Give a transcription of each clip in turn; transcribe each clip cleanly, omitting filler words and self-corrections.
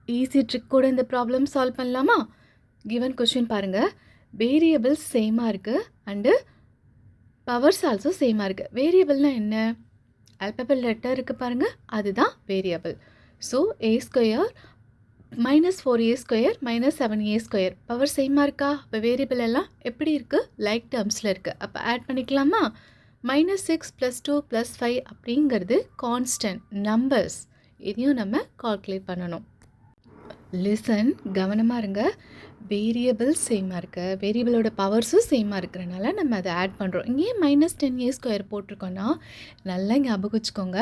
Easy trick கூட இந்த problem solve பண்ணலாமா? கிவன் கொஸ்டின் பாருங்கள். வேரியபிள்ஸ் சேமாக இருக்குது அண்டு பவர்ஸ் ஆல்சோ சேமாக இருக்குது. வேரியபிள்னால் என்ன? ஆல்பபெட் லெட்டர் இருக்குது பாருங்கள், அதுதான் வேரியபிள். ஸோ ஏ ஸ்கொயர் -4a² -7a² பவர் சேமாக இருக்கா? இப்போ வேரியபிள் எல்லாம் எப்படி இருக்குது? லைக் டேர்ம்ஸில் இருக்குது. அப்போ ஆட் பண்ணிக்கலாமா? -6 + 2 + 5 அப்படிங்கிறது கான்ஸ்டன்ட் நம்பர்ஸ். இதையும் நம்ம கால்குலேட் பண்ணணும். லிசன், கவனமாக இருங்க. வேரியபிள்ஸ் சேமாக இருக்குது, வேரியபிளோட பவர்ஸும் சேமாக இருக்கிறனால நம்ம அதை ஆட் பண்ணுறோம். இங்கே -10a² போட்டிருக்கோன்னா நல்லா ஞாபகம் வச்சுக்கோங்க.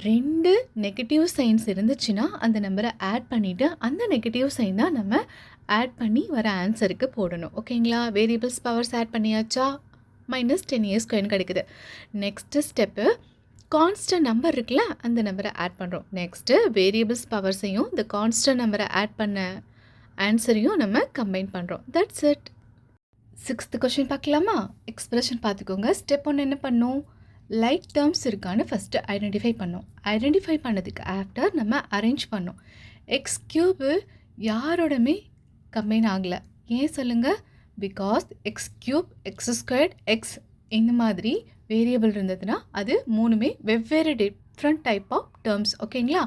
2 நெகட்டிவ் சைன்ஸ் இருந்துச்சுன்னா அந்த நம்பரை ஆட் பண்ணிவிட்டு அந்த நெகட்டிவ் சைன் தான் நம்ம ஆட் பண்ணி வர ஆன்சருக்கு போடணும். ஓகேங்களா? வேரியபிள்ஸ் பவர்ஸ் ஆட் பண்ணியாச்சா? -10a² கிடைக்குது. நெக்ஸ்ட்டு ஸ்டெப்பு கான்ஸ்டன்ட் நம்பர் இருக்குல்ல, அந்த நம்பரை ஆட் பண்ணுறோம். நெக்ஸ்ட்டு வேரியபிள்ஸ் பவர்ஸையும் இந்த கான்ஸ்டன்ட் நம்பரை ஆட் பண்ண ஆன்சரையும் நம்ம கம்பைன் பண்ணுறோம். That's it. 6th கொஸ்டின் பார்க்கலாமா? எக்ஸ்பிரஷன் பார்த்துக்கோங்க. ஸ்டெப் 1 என்ன பண்ணோம்? லைக் டேர்ம்ஸ் இருக்கான்னு ஃபஸ்ட்டு ஐடென்டிஃபை பண்ணோம். ஐடென்டிஃபை பண்ணதுக்கு ஆஃப்டர் நம்ம அரேஞ்ச் பண்ணோம். x³ யாரோடமே கம்பைன் ஆகலை. ஏன் சொல்லுங்கள்? பிகாஸ் x³ x² x இந்த மாதிரி வேரியபிள் இருந்ததுன்னா அது மூணுமே வெவ்வேறு டிஃப்ரெண்ட் டைப் ஆஃப் டேர்ம்ஸ். ஓகேங்களா?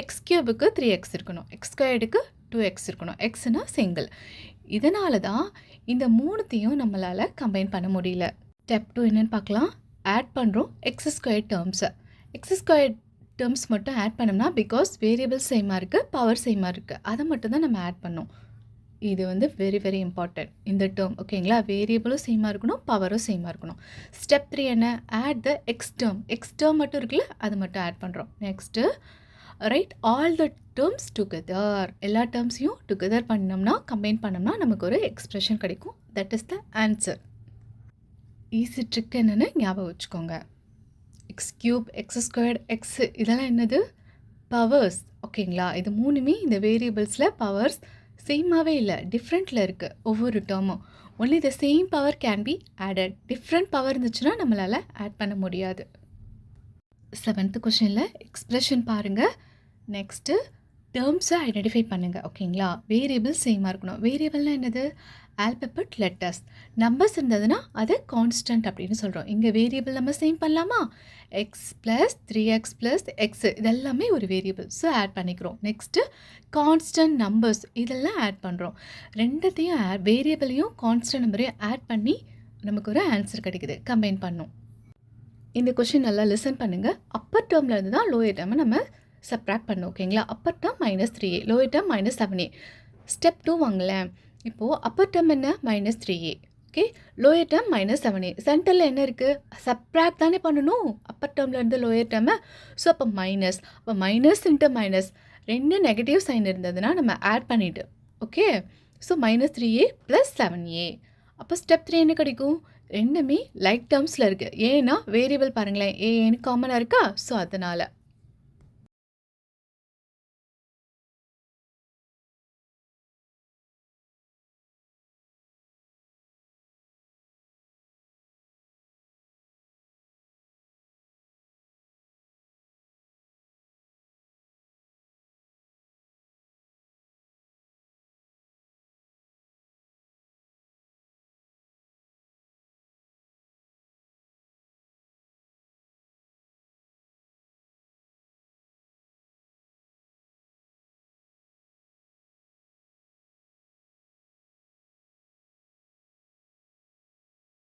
x³ 3x இருக்கணும், x² 2x இருக்கணும், எக்ஸ்னா சிங்கிள். இதனால தான் இந்த மூணுத்தையும் நம்மளால் கம்பைன் பண்ண முடியல. ஸ்டெப் 2 என்னென்னு பார்க்கலாம். ஆட் பண்ணுறோம் x² டேர்ம்ஸை. x² டேர்ம்ஸ் மட்டும் ஆட் பண்ணோம்னா பிகாஸ் வேரியபிள் சேமாக இருக்குது, பவர் சேமாக இருக்குது, அதை மட்டும் தான் நம்ம ஆட் பண்ணோம். இது வந்து வெரி வெரி இம்பார்ட்டன்ட் இந்த டேர்ம். ஓகேங்களா? வேரியபிளும் சேமாக இருக்கணும், பவரும் சேமாக இருக்கணும். ஸ்டெப் 3 என்ன? ஆட் த எக்ஸ் டேர்ம் மட்டும் இருக்குல்ல, அது மட்டும் ஆட் பண்ணுறோம். Next right all the terms together. எல்லா டேர்ம்ஸையும் டுகெதர் பண்ணோம்னா, கம்பைன் பண்ணோம்னா நமக்கு ஒரு எக்ஸ்பிரஷன் கிடைக்கும். That is the answer. Easy trick என்னென்னு ஞாபகம் வச்சுக்கோங்க. x³ x² x இதெல்லாம் என்னது? பவர்ஸ். ஓகேங்களா? இது மூணுமே இந்த வேரியபிள்ஸில் பவர்ஸ் சேமாகவே இல்லை, டிஃப்ரெண்ட்டில் இருக்குது ஒவ்வொரு டேர்மும். Only the same power can be added. Different power இருந்துச்சுன்னா நம்மளால் ஆட் பண்ண முடியாது. 7th கொஷனில் எக்ஸ்பிரஷன் பாருங்கள். நெக்ஸ்ட்டு டேர்ம்ஸை ஐடென்டிஃபை பண்ணுங்கள். ஓகேங்களா? வேரியபிள் சேமாக இருக்கணும். வேரியபிள்னால் என்னது? Alphabet letters. நம்பர்ஸ் இருந்ததுன்னா அது கான்ஸ்டன்ட் அப்படின்னு சொல்கிறோம். இங்கே வேரியபிள் நம்ம சேம் பண்ணலாமா? x + 3x + x இதெல்லாமே ஒரு வேரியபிள். ஸோ ஆட் பண்ணிக்கிறோம். நெக்ஸ்ட்டு கான்ஸ்டன்ட் நம்பர்ஸ் இதெல்லாம் ஆட் பண்ணுறோம். ரெண்டத்தையும் வேரியபிளையும் கான்ஸ்டன்ட் நம்பரையும் ஆட் பண்ணி நமக்கு ஒரு ஆன்சர் கிடைக்குது. கம்பைன் பண்ணோம். இந்த கொஷின் நல்லா லிசன் பண்ணுங்கள். அப்பர் டேர்மில் இருந்து தான் லோயர் டேர்மை நம்ம சப்ராக்ட் பண்ணோம். ஓகேங்களா? Upper term -3a, lower term -7a. Step 2 வாங்களேன். இப்போது அப்பர் டேர்ம் என்ன? -3a. Okay, lower term -7a. சென்டரில் என்ன இருக்குது? சப்ராக்ட் தானே பண்ணணும் அப்பர் டேர்மில் இருந்து லோயர் டேர்மை. ஸோ அப்போ மைனஸ். அப்போ minus into minus 2 negative sign இருந்ததுன்னா நம்ம ஆட் பண்ணிவிட்டு. Okay, so -3a + 7a. அப்போ ஸ்டெப் 3 என்ன கிடைக்கும்? ரெண்டுமே லைக் டேர்ம்ஸில் இருக்குது. ஏன்னா வேரியபிள் பாருங்களேன், ஏன்னு காமனாக இருக்கா? ஸோ அதனால்